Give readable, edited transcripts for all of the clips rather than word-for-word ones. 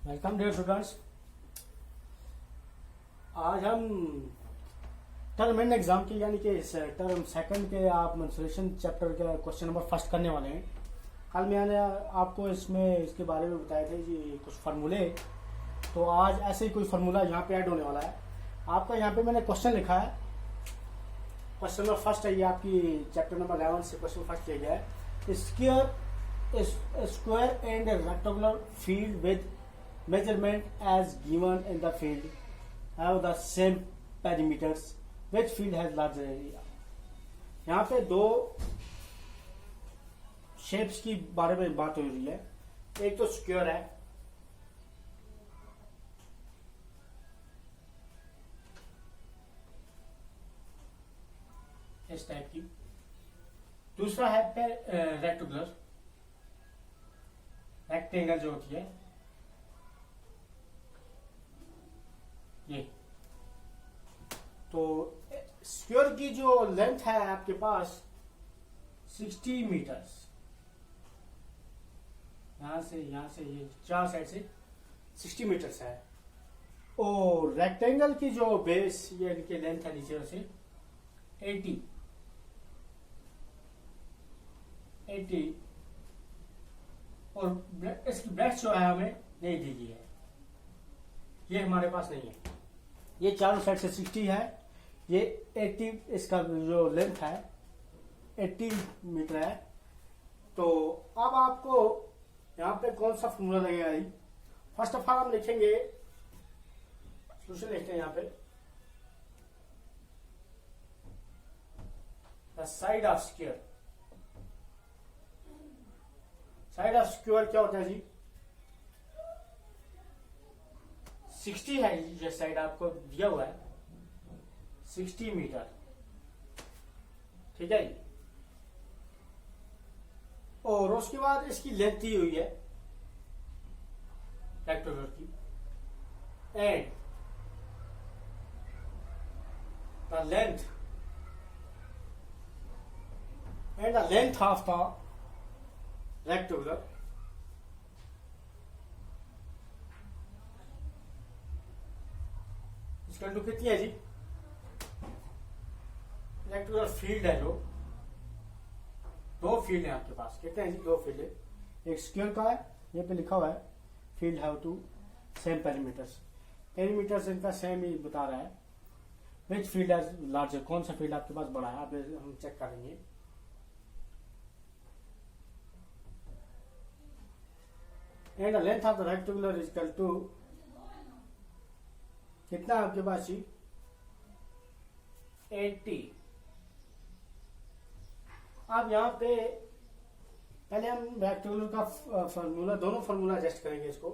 Welcome dear students. आज हम term and exam के यानी कि टर्म सेकंड के आप मेंसुरेशन चैप्टर का क्वेश्चन नंबर फर्स्ट करने वाले हैं। कल मैंने आपको इसके बारे में बताए थे जी कुछ फार्मूले, तो आज ऐसे ही कोई फार्मूला यहाँ पे ऐड होने वाला है। आपका यहाँ पे मैंने क्वेश्चन लिखा है, क्वेश्चन नंबर फर्स्ट है, ये आपकी चैप्टर नंबर 11 से क्वेश्चन फर्स्ट लिया गया है। Square and rectangular field with measurement as given in the field have the same perimeters, which field has larger area। यहाँ पे दो शेप्स की बारे में बात हो रही है। एक तो स्क्वायर है, इस टाइप की। दूसरा है रेक्टेंगुलर, रेक्टेंगल जो होती है ये। तो स्क्वायर की जो लेंथ है आपके पास 60 मीटर्स, यहां से ये चार साइड से 60 मीटर्स है। और रेक्टेंगल की जो बेस ये इनकी लेंथ है नीचे से 80 और इसकी ब्रेड्थ जो है हमें नहीं दी गई है, ये हमारे पास नहीं है। ये चारों साइड से 60 है, ये 80 इसका जो लेंथ है 80 मीटर है। तो अब आपको यहाँ पे कौन सा फॉर्मूला लगेगा जी? फर्स्ट ऑफ ऑल हम लिखेंगे, सोल्यूशन लिखते हैं यहाँ पे, the side of square. Side of square क्या होता है जी? 60 है, ये साइड आपको दिया हुआ है 60 मीटर, ठीक है जी। और उसके बाद इसकी लेंथ दी हुई है रेक्टेंगल की, and the length of the rectangular कंटू कितनी है जी? रेक्टेंगुलर फील्ड है जो, दो फील्ड है आपके पास। कितने हैं जी? दो फील्ड है। एक स्क्वायर का है, ये पे लिखा हुआ है field have to same perimeters. Perimeters इनका सेम ही बता रहा है। विच फील्ड है लार्जर, कौन सा फील्ड आपके पास बड़ा है, आप हम चेक करेंगे। And the length of the rectangular is equal to कितना आपके पास जी? 80। अब यहाँ पे पहले हम रेक्टेंगुलर का फॉर्मूला, दोनों फॉर्मूला एडजस्ट करेंगे। इसको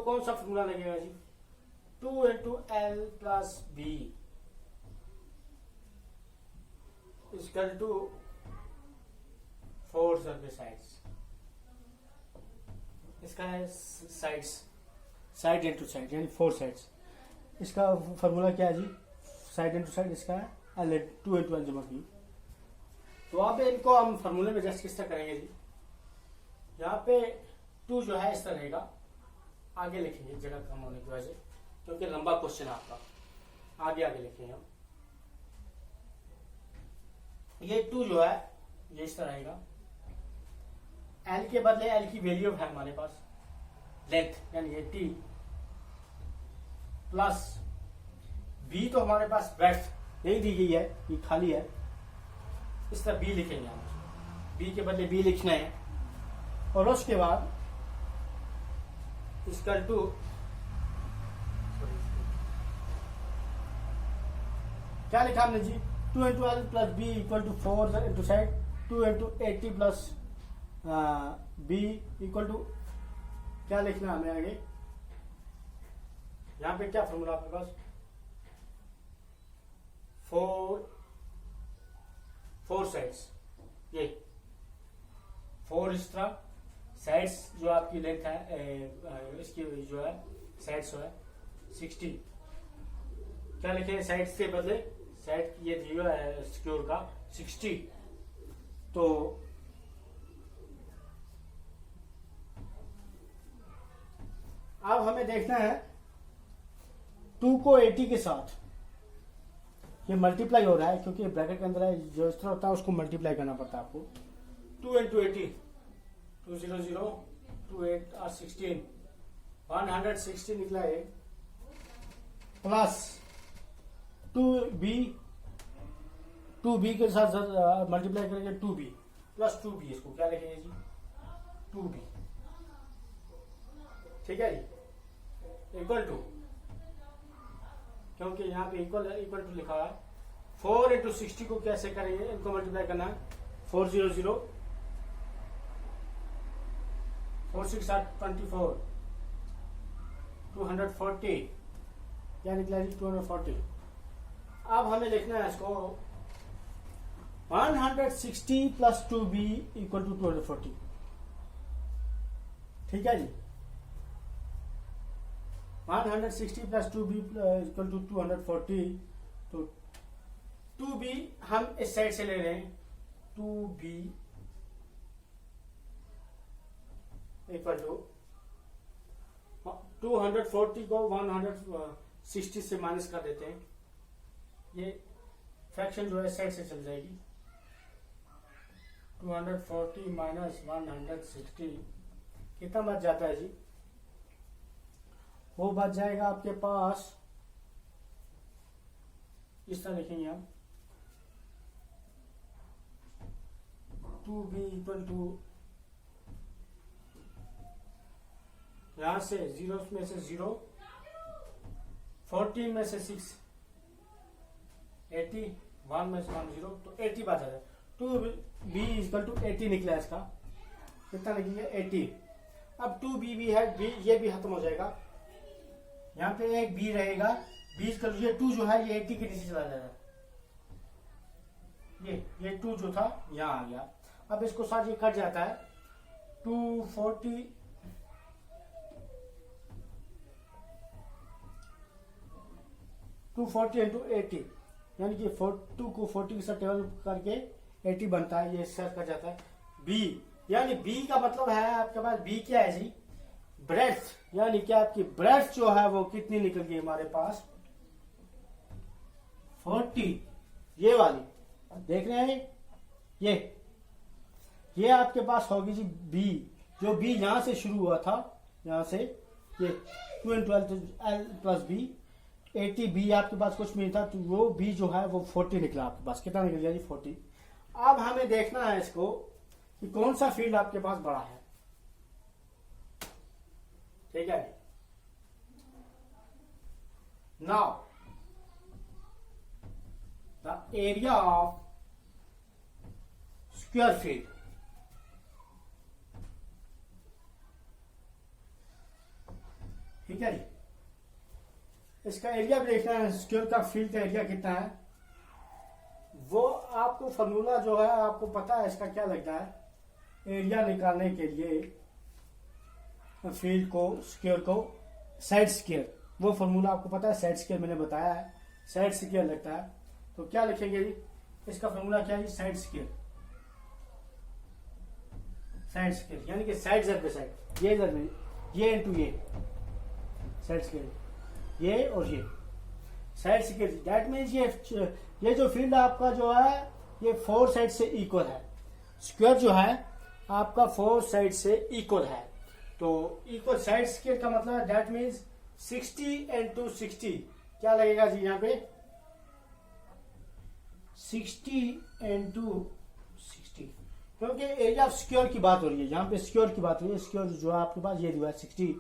कौन सा फॉर्मूला लगेगा जी? 2 into L plus B is equal to 4 surface sides। इसका है साइड्स, साइड इंटू साइड यानी 4 साइड्स। इसका फॉर्मूला क्या है जी? साइड इंटू साइड इसका है L 2 into L जमा की। तो आप इनको हम फॉर्मूले में एडजस्ट किस तरह करेंगे जी? यहाँ पे 2 जो है इस तरह रहेगा, आगे लिखेंगे जगह कम होने की वजह से, क्योंकि लंबा क्वेश्चन है आपका। आगे लिखेंगे हम। ये 2 जो है ये इस तरह रहेगा। L के बदले L की वैल्यू है हमारे पास लेंथ यानी 80 प्लस B तो हमारे पास ब्रेड्थ यही दी गई है, ये खाली है, इस तरह B लिखेंगे हम। B के बदले B लिखना है। और उसके बाद इसका टू क्या लिखा हमने जी? 2 into L plus B equal to 4 into side 2 into 80 plus B equal to क्या लिखना हमें आगे? यहां पे क्या फॉर्मूला आपके पास? 4 साइड्स, ये 4 इस तरह साइड्स जो आपकी लेंथ है इसकी जो है साइड्स जो है 60। क्या लिखे साइड्स के बदले? साइड ये दिया हुआ है स्क्वायर का 60। तो अब हमें देखना है 2 को 80 के साथ ये मल्टीप्लाई हो रहा है, क्योंकि ब्रैकेट के अंदर है, जो इस तरह होता है उसको मल्टीप्लाई करना पड़ता है आपको। 2 into 80 200 2 8 और 16 160 निकला है, प्लस 2b के साथ मल्टीप्लाई करेंगे 2b प्लस 2b, इसको क्या लिखेंगे जी 2b, ठीक है जी, इक्वल टू, क्योंकि यहाँ पे इक्वल टू लिखा है। 4 into 60 को कैसे करेंगे, इनको मल्टीप्लाई करना है, 400 4 6 24 240, क्या निकला जी 240। अब हमें लिखना है इसको 160 प्लस 2b इक्वल टू 240, ठीक है जी। 160 प्लस 2b इक्वल टू 240, तो 2b हम इस साइड से ले रहे हैं, 2b इक्वल टू 240 को 160 से माइनस कर देते हैं, ये फ्रैक्शन जो है साइड से चल जाएगी। 240 माइनस 160 कितना बच जाता है जी, वो बच जाएगा आपके पास, इस तरह लिखेंगे आप 2b इक्वल टू, यहां से 0 में से 0, 14 में से 6 80, 1 में से 1 0, तो 80 बच जाता है। 2b इक्वल टू 80 निकला इसका, कितना लिखेंगे 80। अब 2b भी है, b ये भी खत्म हो जाएगा, यहाँ पे एक b रहेगा, b इक्वल टू ये 2 जो है ये 80 के नीचे चला जाएगा, ये 2 जो था यहाँ आ गया। अब इसको साथ ये कट जाता है, 240 into 80, यानी कि 2 को 40 के साथ टेबल करके 80 बनता है, ये इसका कट जाता है। b यानी b का मतलब है आपके पास, b क्या है जी ब्रेड्थ, यानी कि आपकी ब्रेड्थ जो है वो कितनी निकल गई हमारे पास 40, ये वाली देख रहे हैं, ये आपके पास होगी जी b, जो b यहां से शुरू हुआ था, यहां से ये 2 into l plus b, 80 b आपके पास कुछ नहीं था, तो वो b जो है वो 40 निकला आपके पास, कितना निकल गया जी 40। अब हमें देखना है इसको कि कौन सा फील्ड आपके पास बड़ा है, ठीक है। Now the area of square field, ठीक है जी, इसका एरिया भी देखना है, स्क्वायर का फील्ड का एरिया कितना है, वो आपको फॉर्मूला जो है आपको पता है इसका क्या लगता है, एरिया निकालने के लिए फील्ड को, स्क्वायर को साइड स्क्वायर, वो फॉर्मूला आपको पता है, साइड स्क्वायर मैंने बताया है, साइड स्क्वायर लगता है। तो क्या लिखेंगे जी, इसका फॉर्मूला क्या है, साइड स्क्वायर, साइड स्क्वायर यानी कि साइड जर पे साइड, ये जर में ये इंटू ये, साइड स्क्वायर ये और ये साइड स्क्वायर, दैट मीन्स ये जो फील्ड आपका जो है ये 4 साइड से इक्वल है, स्क्वायर जो है आपका 4 साइड से इक्वल है, तो इक्वल साइड स्क्वायर का मतलब है दैट मीन्स 60 into 60, क्या लगेगा जी यहाँ पे 60 into 60, क्योंकि एरिया ऑफ स्क्वायर की बात हो रही है, यहाँ पे स्क्वायर की बात हो रही है, स्क्वायर जो है आपके पास ये दिया 60,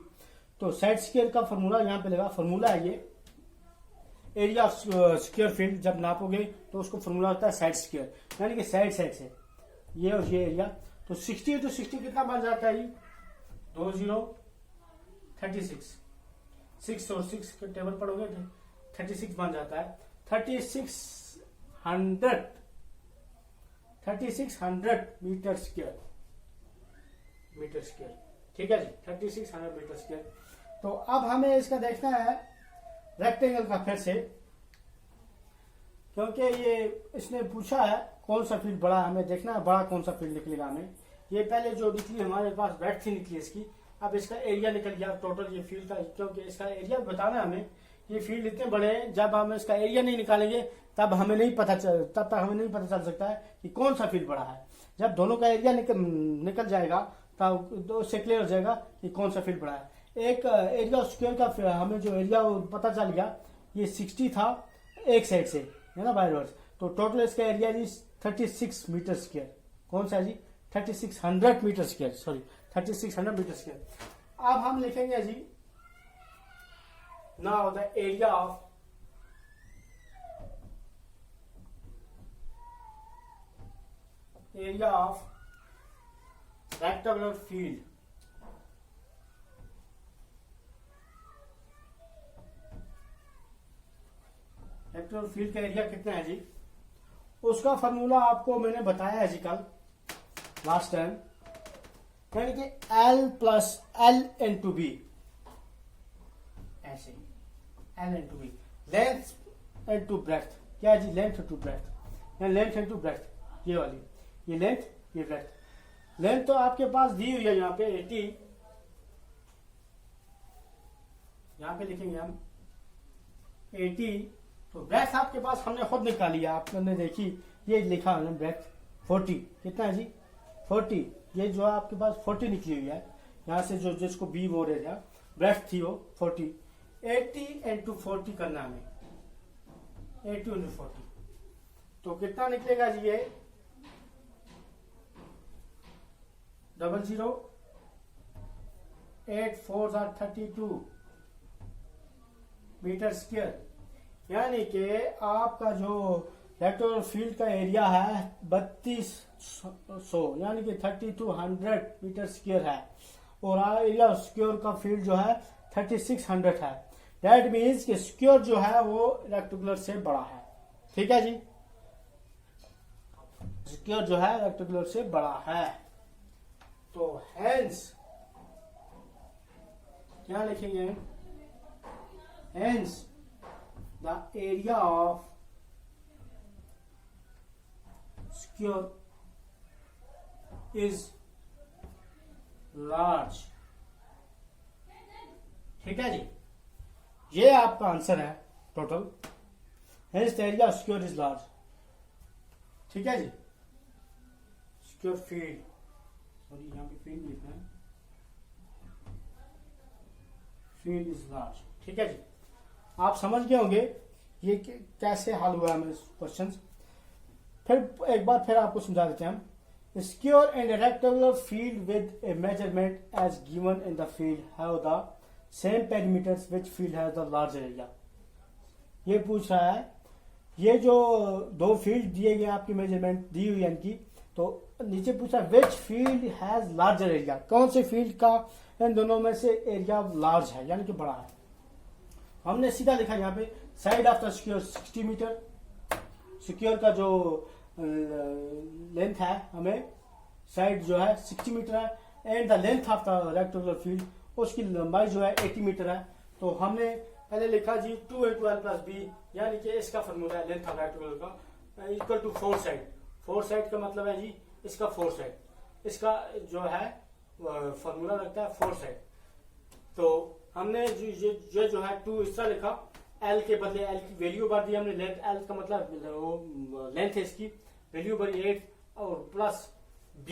तो साइड स्क्वायर का फॉर्मूला यहाँ पे लगा, फॉर्मूला है ये एरिया ऑफ स्क्वायर फील्ड, जब नापोगे तो उसको फॉर्मूला होता है साइड स्क्वायर, यानी कि साइड से ये और ये एरिया, तो 60 into 60 कितना बन जाता है, 20 36, 6 और 6 के टेबल पढ़ोगे 36 बन जाता है, 3600 मीटर स्क्वायर, ठीक है जी, 3600 मीटर स्क्वायर। तो अब हमें इसका देखना है रेक्टेंगल का फिर से, क्योंकि ये इसने पूछा है कौन सा फील्ड बड़ा है, हमें देखना है बड़ा कौन सा फील्ड निकलेगा हमें। ये पहले जो निकली हमारे पास ब्रेड्थ थी निकली इसकी, अब इसका एरिया निकल गया टोटल ये फील्ड का, क्योंकि इसका एरिया बताना है हमें। ये फील्ड इतने बड़े हैं, जब हम इसका एरिया नहीं निकालेंगे तब तक हमें नहीं पता चल सकता है कि कौन सा फील्ड बड़ा है। जब दोनों का एरिया निकल जाएगा तब उससे क्लियर हो जाएगा कि कौन सा फील्ड बड़ा है। एक एरिया स्क्वायर का हमें जो एरिया पता चल गया, ये 60 था एक साइड से, है ना बाय वर्स। तो टोटल इसका एरिया जी 36 मीटर स्क्वायर। कौन सा जी? 3600 metre square, sorry 3600 metre square. अब हम लिखेंगे जी now the area of rectangular field. Rectangular field का एरिया कितना है जी? उसका फॉर्मूला आपको मैंने बताया है जी कल लास्ट टाइम, यानी कि L plus L into B, ऐसे ही L into B, length into breadth. क्या है जी? लेंथ इंटू ब्रेथ, या लेंथ इंटू ब्रेथ, ये वाली, ये लेंथ ये ब्रेथ। लेंथ तो आपके पास दी हुई है यहाँ पे 80, यहाँ पे लिखेंगे हम 80। तो ब्रेथ आपके पास हमने खुद निकाली है, आपने देखी, ये लिखा हमने ब्रेथ 40। कितना है जी? 40। ये जो है आपके पास 40 निकली हुई है, यहाँ से जो जिसको बी बोल रहे थे, ब्रेथ थी वो 40। 80 इंटू 40 करना हमें, 80 इंटू 40, तो कितना निकलेगा जी? ये 008432 मीटर स्क्वायर। यानी कि आपका जो रेक्टेंगुलर फील्ड का एरिया है 3200, यानी कि 3200 मीटर स्क्वायर है, और एरिया स्क्वायर का फील्ड जो है 3600 है। दैट मीन्स कि स्क्वायर जो है वो रेक्टेंगुलर से बड़ा है। ठीक है जी, स्क्वायर जो है रेक्टेंगुलर से बड़ा है। तो हेंस क्या लिखेंगे? Hence the area of square is large। ठीक है जी, ये आपका आंसर है total. hence the area of square is large। ठीक है जी, स्क्वायर फील्ड, सॉरी यहाँ पे फील्ड लिखना है, फील्ड इज लार्ज। ठीक है जी, आप समझ गए होंगे ये कैसे हल हुआ है क्वेश्चन। फिर एक बार फिर आपको समझा देते हैं हम। Square and rectangular field with a measurement as given in the field have the same perimeters which field has the larger area. ये पूछ रहा है, ये जो दो फील्ड दिए गए आपकी मेजरमेंट दी हुई है इनकी, तो नीचे पूछा which field has larger area, कौन से फील्ड का इन दोनों में से एरिया लार्ज है, यानी कि बड़ा है। हमने सीधा लिखा यहाँ पे side of the square 60 metre, square का जो लेंथ है हमें साइड जो है 60 मीटर है, and the length of the rectangular field, उसकी लंबाई जो है 80 मीटर है। तो हमने पहले लिखा जी 2 into L प्लस बी, यानी कि इसका फॉर्मूला है लेंथ ऑफ रेक्टेंगुलर का इक्वल टू 4 साइड। 4 साइड का मतलब है जी इसका 4 साइड, इसका जो है फॉर्मूला लगता है 4 साइड। तो हमने जो है 2 इस तरह लिखा, L के बदले L की वैल्यू भर दी हमने, लेंथ L का मतलब वो लेंथ है, इसकी वैल्यू भरी 8, और प्लस B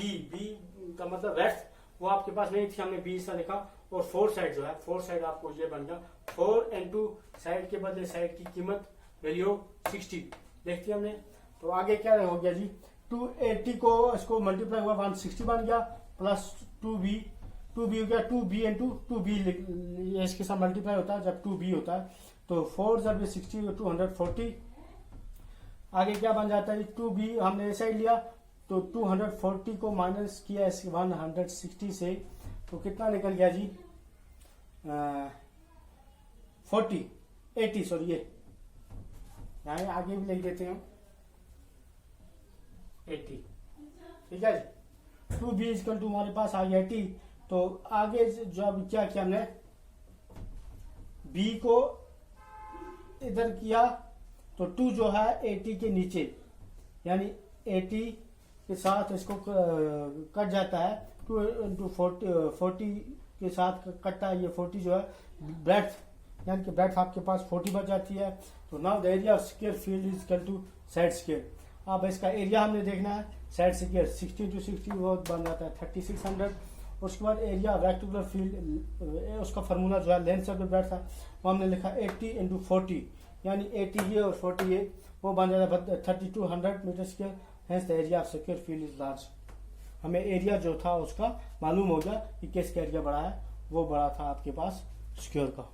का मतलब रेस्ट, वो आपके पास नहीं थी, हमने B सा लिखा, और 4 साइड जो है 4 साइड आपको ये बन गया 4 into साइड के बदले साइड की कीमत वैल्यू 60 देखती हमने। तो आगे क्या हो गया जी, 280 को इसको मल्टीप्लाई हुआ 160 बन गया, प्लस 2b हो गया, 2b इंटू 2b इसके साथ मल्टीप्लाई होता है जब 2b होता है। तो 4 जब 60 240, आगे क्या बन जाता है 2b हमने ऐसा ही लिया, तो 240 को माइनस किया 160 से, तो कितना निकल गया जी 80 सॉरी, ये यहाँ आगे भी लिख देते हैं 80। ठीक है जी, 2b इक्वल टू हमारे पास आ गया 80। तो आगे जो अब क्या किया हमने, b को इधर किया, तो 2 जो है 80 के नीचे, यानी 80 के साथ इसको कट जाता है, 2 into 40 के साथ कटता है, ये 40 जो है ब्रेड्थ यानी कि ब्रेड्थ आपके पास 40 बच जाती है। तो now the area of square field is equal to side square. अब इसका एरिया हमने देखना है, साइड स्क्वायर 60 to 60 वो बन जाता है 3600। उसके बाद एरिया रेक्टेंगुलर फील्ड, उसका फार्मूला जो है लेंथ ऑफ द ब्रेड्थ था वो हमने लिखा 80 into 40, यानी 80 ये और 40 ये, वो बन जाता है 3200 metre square. Hence the area of square field is large. हमें एरिया जो था उसका मालूम हो गया कि किसका एरिया बड़ा है, वो बड़ा था आपके पास स्क्वायर का।